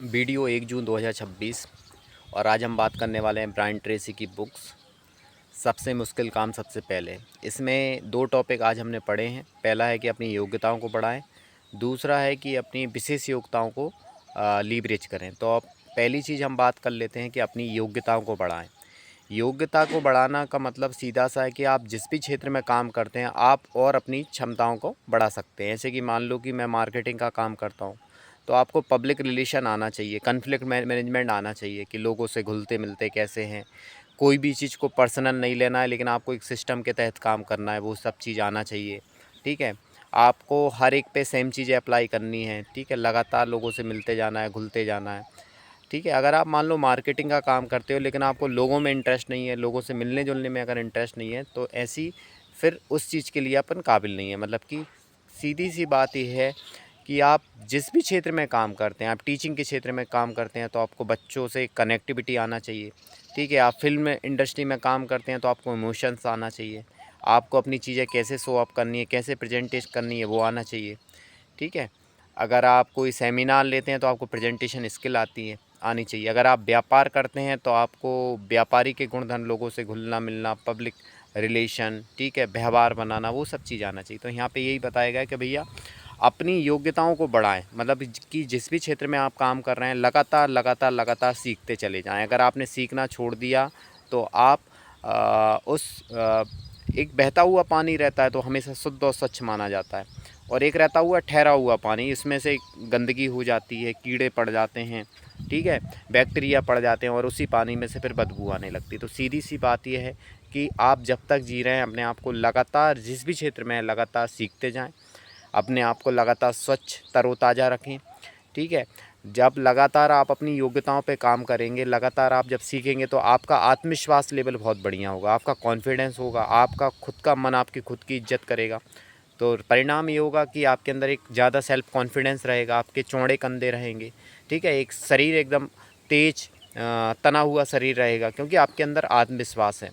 Video 1 जून 2026। और आज हम बात करने वाले हैं ब्रायन ट्रेसी की बुक्स सबसे मुश्किल काम सबसे पहले। इसमें दो टॉपिक आज हमने पढ़े हैं। पहला है कि अपनी योग्यताओं को बढ़ाएं, दूसरा है कि अपनी विशेष योग्यताओं को लीवरेज करें। तो अब पहली चीज़ हम बात कर लेते हैं कि अपनी योग्यताओं को बढ़ाएं। योग्यता को बढ़ाना का मतलब सीधा सा है कि आप जिस भी क्षेत्र में काम करते हैं आप और अपनी क्षमताओं को बढ़ा सकते हैं। जैसे कि मान लो कि मैं मार्केटिंग का काम करता हूँ, तो आपको पब्लिक रिलेशन आना चाहिए, कॉन्फ्लिक्ट मैनेजमेंट आना चाहिए कि लोगों से घुलते मिलते कैसे हैं, कोई भी चीज़ को पर्सनल नहीं लेना है, लेकिन आपको एक सिस्टम के तहत काम करना है, वो सब चीज़ आना चाहिए। ठीक है, आपको हर एक पे सेम चीज़ें अप्लाई करनी है। ठीक है, लगातार लोगों से मिलते जाना है, घुलते जाना है। ठीक है, अगर आप मान लो मार्केटिंग का काम करते हो लेकिन आपको लोगों में इंटरेस्ट नहीं है, लोगों से मिलने जुलने में अगर इंटरेस्ट नहीं है, तो ऐसी फिर उस चीज़ के लिए अपन काबिल नहीं है। मतलब कि सीधी सी बात यह है कि आप जिस भी क्षेत्र में काम करते हैं, आप टीचिंग के क्षेत्र में काम करते हैं तो आपको बच्चों से कनेक्टिविटी आना चाहिए। ठीक है, आप फिल्म इंडस्ट्री में काम करते हैं तो आपको इमोशंस आना चाहिए, आपको अपनी चीज़ें कैसे शो अप करनी है, कैसे प्रेजेंटेशन करनी है, वो आना चाहिए। ठीक है, अगर आप कोई सेमिनार लेते हैं तो आपको प्रेजेंटेशन स्किल आनी चाहिए। अगर आप व्यापार करते हैं तो आपको व्यापारी के गुणधर्म, लोगों से घुलना मिलना, पब्लिक रिलेशन, ठीक है, व्यवहार बनाना, वो सब चीज़ आना चाहिए। तो यहाँ पे यही बताया गया है कि भैया अपनी योग्यताओं को बढ़ाएं। मतलब कि जिस भी क्षेत्र में आप काम कर रहे हैं लगातार सीखते चले जाएं। अगर आपने सीखना छोड़ दिया तो आप एक बहता हुआ पानी रहता है तो हमेशा शुद्ध और स्वच्छ माना जाता है, और एक रहता हुआ ठहरा हुआ पानी, इसमें से गंदगी हो जाती है, कीड़े पड़ जाते हैं, ठीक है, बैक्टीरिया पड़ जाते हैं और उसी पानी में से फिर बदबू आने लगती है। तो सीधी सी बात यह है कि आप जब तक जी रहे हैं अपने आप को लगातार जिस भी क्षेत्र में लगातार सीखते जाएं, अपने आप को लगातार स्वच्छ तरोताज़ा रखें। ठीक है, जब लगातार आप अपनी योग्यताओं पे काम करेंगे, लगातार आप जब सीखेंगे तो आपका आत्मविश्वास लेवल बहुत बढ़िया होगा, आपका कॉन्फिडेंस होगा, आपका खुद का मन आपकी खुद की इज्जत करेगा। तो परिणाम ये होगा कि आपके अंदर एक ज़्यादा सेल्फ कॉन्फिडेंस रहेगा, आपके चौड़े कंधे रहेंगे। ठीक है, एक शरीर एकदम तेज तना हुआ शरीर रहेगा, क्योंकि आपके अंदर आत्मविश्वास है।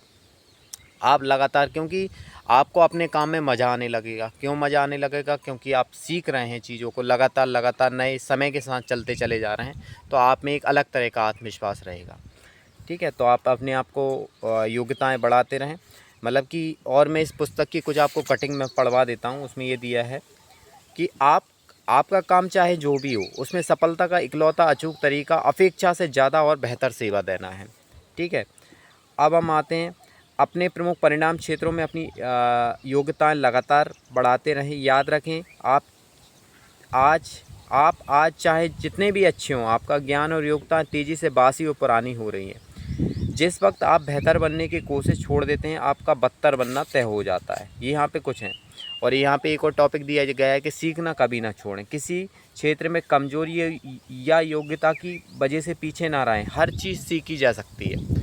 आप लगातार, क्योंकि आपको अपने काम में मज़ा आने लगेगा। क्यों मज़ा आने लगेगा? क्योंकि आप सीख रहे हैं चीज़ों को, लगातार नए समय के साथ चलते चले जा रहे हैं, तो आप में एक अलग तरह का आत्मविश्वास रहेगा। ठीक है, तो आप अपने आप को योग्यताएं बढ़ाते रहें। मतलब कि और मैं इस पुस्तक की कुछ आपको कटिंग में पढ़वा देता हूँ। उसमें ये दिया है कि आपका काम चाहे जो भी हो, उसमें सफलता का इकलौता अचूक तरीका अपेक्षा से ज़्यादा और बेहतर सेवा देना है। ठीक है, अब हम आते हैं अपने प्रमुख परिणाम क्षेत्रों में अपनी योग्यताएं लगातार बढ़ाते रहें। याद रखें, आज आप आज चाहे जितने भी अच्छे हों, आपका ज्ञान और योग्यता तेज़ी से बासी और पुरानी हो रही है। जिस वक्त आप बेहतर बनने की कोशिश छोड़ देते हैं, आपका बदतर बनना तय हो जाता है। ये यहाँ पे कुछ हैं। और यहाँ पे एक और टॉपिक दिया गया है कि सीखना कभी ना छोड़ें। किसी क्षेत्र में कमजोरी या योग्यता की वजह से पीछे ना रहें। हर चीज़ सीखी जा सकती है।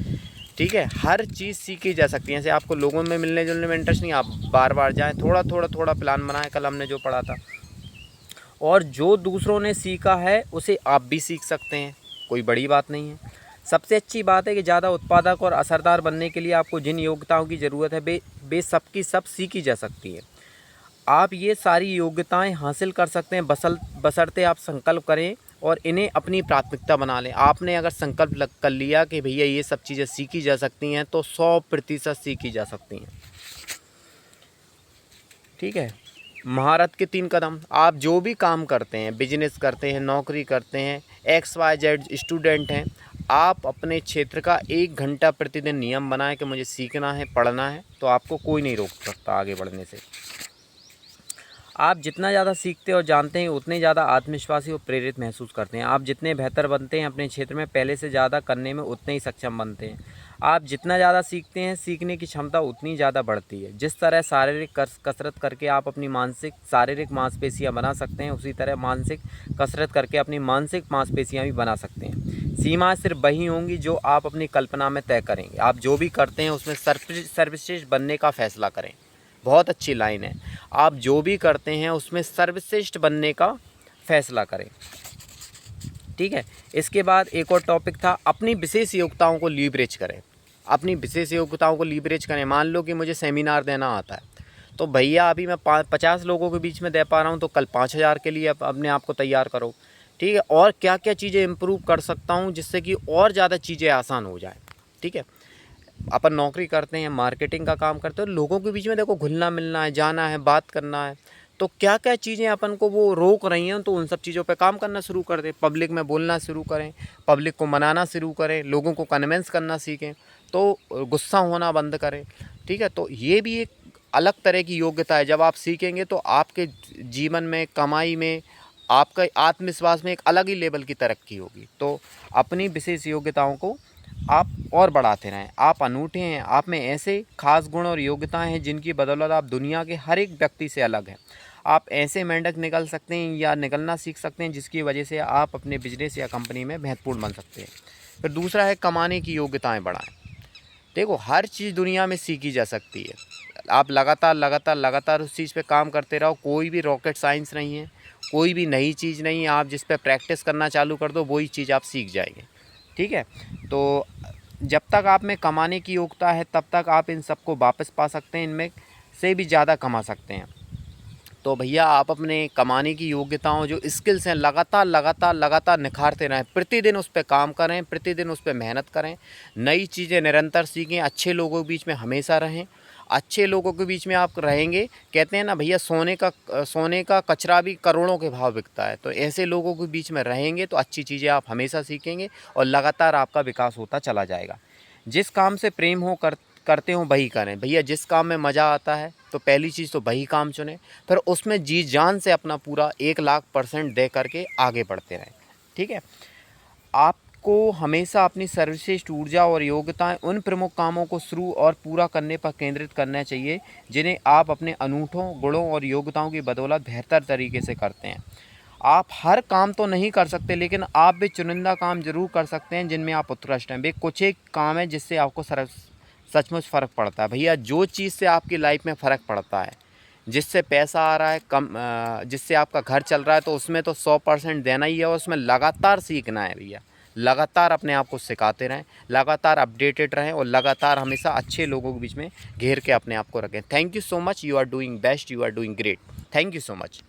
ठीक है, हर चीज़ सीखी जा सकती है। जैसे आपको लोगों में मिलने जुलने में इंटरेस्ट नहीं, आप बार बार जाएँ, थोड़ा प्लान बनाएं। कल हमने जो पढ़ा था, और जो दूसरों ने सीखा है उसे आप भी सीख सकते हैं, कोई बड़ी बात नहीं है। सबसे अच्छी बात है कि ज़्यादा उत्पादक और असरदार बनने के लिए आपको जिन योग्यताओं की ज़रूरत है वे सब की सब सीखी जा सकती है। आप ये सारी योग्यताएं हासिल कर सकते हैं बशर्ते आप संकल्प करें और इन्हें अपनी प्राथमिकता बना लें। आपने अगर संकल्प कर लिया कि भैया ये सब चीज़ें सीखी जा सकती हैं, तो 100% सीखी जा सकती हैं। ठीक है, महारत के 3 कदम। आप जो भी काम करते हैं, बिजनेस करते हैं, नौकरी करते हैं, XYZ स्टूडेंट हैं, आप अपने क्षेत्र का 1 घंटा प्रतिदिन नियम बनाएं कि मुझे सीखना है, पढ़ना है, तो आपको कोई नहीं रोक सकता आगे बढ़ने से। आप जितना ज़्यादा सीखते और जानते हैं उतने ज़्यादा आत्मविश्वासी और प्रेरित महसूस करते हैं। आप जितने बेहतर बनते हैं अपने क्षेत्र में, पहले से ज़्यादा करने में उतने ही सक्षम बनते हैं। आप जितना ज़्यादा सीखते हैं, सीखने की क्षमता उतनी ज़्यादा बढ़ती है। जिस तरह शारीरिक कसरत करके आप अपनी शारीरिक मांसपेशियां बना सकते हैं, उसी तरह मानसिक कसरत करके अपनी मानसिक मांसपेशियां भी बना सकते हैं। सीमाएँ सिर्फ वही होंगी जो आप अपनी कल्पना में तय करेंगे। आप जो भी करते हैं उसमें सर्वश्रेष्ठ बनने का फैसला करें। बहुत अच्छी लाइन है। आप जो भी करते हैं उसमें सर्वश्रेष्ठ बनने का फैसला करें। ठीक है, इसके बाद एक और टॉपिक था, अपनी विशेष योग्यताओं को लीवरेज करें। अपनी विशेष योग्यताओं को लीवरेज करें। मान लो कि मुझे सेमिनार देना आता है, तो भैया अभी मैं 50 लोगों के बीच में दे पा रहा हूँ, तो कल 5000 के लिए अपने आप को तैयार करो। ठीक है, और क्या क्या चीज़ें इम्प्रूव कर सकता हूँ जिससे कि और ज़्यादा चीज़ें आसान हो जाए। ठीक है, अपन नौकरी करते हैं, मार्केटिंग का काम करते हैं, लोगों के बीच में देखो घुलना मिलना है, जाना है, बात करना है, तो क्या क्या चीज़ें अपन को वो रोक रही हैं, तो उन सब चीज़ों पे काम करना शुरू कर दें, पब्लिक में बोलना शुरू करें, पब्लिक को मनाना शुरू करें, लोगों को कन्विंस करना सीखें, तो गुस्सा होना बंद करें। ठीक है, तो ये भी एक अलग तरह की योग्यता है। जब आप सीखेंगे तो आपके जीवन में, कमाई में, आपका आत्मविश्वास में एक अलग ही लेवल की तरक्की होगी। तो अपनी विशेष योग्यताओं को आप और बढ़ाते रहें। आप अनूठे हैं, आप में ऐसे खास गुण और योग्यताएं हैं जिनकी बदौलत आप दुनिया के हर एक व्यक्ति से अलग हैं। आप ऐसे मेंढक निकल सकते हैं या निकलना सीख सकते हैं जिसकी वजह से आप अपने बिजनेस या कंपनी में महत्वपूर्ण बन सकते हैं। फिर दूसरा है कमाने की योग्यताएं बढ़ाएं। देखो हर चीज़ दुनिया में सीखी जा सकती है। आप लगातार उस चीज़ पे काम करते रहो। कोई भी रॉकेट साइंस नहीं है, कोई भी नई चीज़ नहीं है। आप जिस पे प्रैक्टिस करना चालू कर दो वही चीज़ आप सीख जाएंगे। ठीक है, तो जब तक आप में कमाने की योग्यता है तब तक आप इन सबको वापस पा सकते हैं, इनमें से भी ज़्यादा कमा सकते हैं। तो भैया आप अपने कमाने की योग्यताओं जो स्किल्स हैं लगातार निखारते रहें। प्रतिदिन उस पर काम करें, प्रतिदिन उस पर मेहनत करें, नई चीज़ें निरंतर सीखें, अच्छे लोगों के बीच में हमेशा रहें। अच्छे लोगों के बीच में आप रहेंगे, कहते हैं ना भैया सोने का कचरा भी करोड़ों के भाव बिकता है। तो ऐसे लोगों के बीच में रहेंगे तो अच्छी चीज़ें आप हमेशा सीखेंगे और लगातार आपका विकास होता चला जाएगा। जिस काम से प्रेम हो करते हो वही करें। भैया जिस काम में मज़ा आता है तो पहली चीज़ तो वही काम चुनें, फिर उसमें जी जान से अपना पूरा 1,00,000% दे करके आगे बढ़ते रहें। ठीक है, आपको हमेशा अपनी सर्वश्रेष्ठ ऊर्जा और योग्यताएं उन प्रमुख कामों को शुरू और पूरा करने पर केंद्रित करना चाहिए जिन्हें आप अपने अनूठों गुणों और योग्यताओं की बदौलत बेहतर तरीके से करते हैं। आप हर काम तो नहीं कर सकते, लेकिन आप भी चुनिंदा काम ज़रूर कर सकते हैं जिनमें आप उत्कृष्ट हैं। वे कुछ एक काम है जिससे आपको सचमुच फ़र्क पड़ता है। भैया जो चीज़ से आपकी लाइफ में फ़र्क पड़ता है, जिससे पैसा आ रहा है जिससे आपका घर चल रहा है, तो उसमें तो 100% देना ही है और उसमें लगातार सीखना है भैया। लगातार अपने आप को सिखाते रहें, लगातार अपडेटेड रहें और लगातार हमेशा अच्छे लोगों के बीच में घेर के अपने आप को रखें। Thank you so much, you are doing best, you are doing great. Thank you so much.